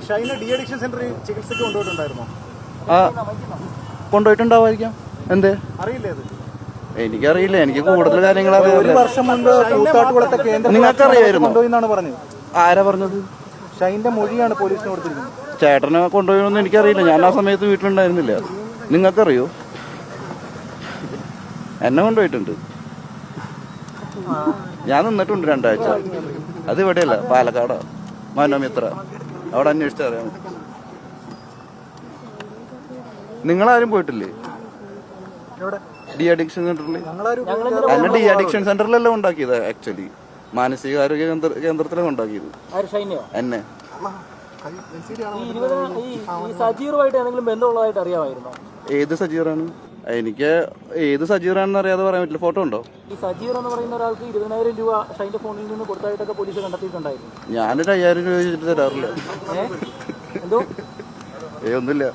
ഷൈനെ de addiction സെന്ററിൽ ചികിത്സയ്ക്ക് കൊണ്ടുപോയിട്ടുണ്ടായിരുന്നോ? കൊണ്ടുപോയിട്ടുണ്ടാവായിരിക്കാം. എന്ത് അറിയില്ലേ? അത് എനിക്കറിയില്ല. എനിക്ക് കൂടുതൽ കാര്യങ്ങൾ അറിയാം. ഒരു വർഷം മുമ്പ് കൂത്താട്ടുകുളത്തെ കേന്ദ്ര നിങ്ങൾക്കറിയായിരുന്നു? കൊണ്ടുപോയിന്നാണ് പറഞ്ഞത്. ആരാ പറഞ്ഞത്? ഷൈന്റെ മൊഴിയാണ് പോലീസിന് കൊടുത്തിരിക്കുന്നത്. ചേട്ടനെ കൊണ്ടുപോയെന്ന് എനിക്കറിയില്ല. ഞാൻ ആ സമയത്ത് വീട്ടിലുണ്ടായിരുന്നില്ല. നിങ്ങൾക്കറിയോ? എന്നെ കൊണ്ടുപോയിട്ടുണ്ട്. ഞാൻ നിന്നിട്ടുണ്ട് 2 ആഴ്ച. അത് ഇവിടെയല്ല, പാലക്കാടാ, മനോമിത്ര. അവിടെ അന്വേഷിച്ചറിയാം. നിങ്ങളാരും പോയിട്ടില്ലേ ഡി അഡിക്ഷൻ സെന്ററിൽ? അല്ല, ഡി അഡിക്ഷൻ സെന്ററിലല്ല ഉണ്ടാക്കിയത്. ആക്ച്വലി മാനസികാരോഗ്യ കേന്ദ്രത്തിലാണ് ഉണ്ടാക്കിയത്. എന്നെ ഏത് സജീറാണ്? എനിക്ക് ഏത് സജീറാണെന്ന് അറിയാതെ പറയാൻ പറ്റില്ല. ഫോട്ടോ ഉണ്ടോ? ഈ സജീർ എന്ന് പറയുന്ന ഒരാൾക്ക് 20,000 രൂപ ഷൈന്റെ ഫോണിൽ നിന്ന് കൊടുത്തായിട്ടൊക്കെ പോലീസ് കണ്ടെത്തിയിട്ടുണ്ടായിരുന്നു. ഞാനൊരു 5,000 രൂപ വെച്ചിട്ട് തരാറില്ല. എന്തോ ഒന്നുമില്ല.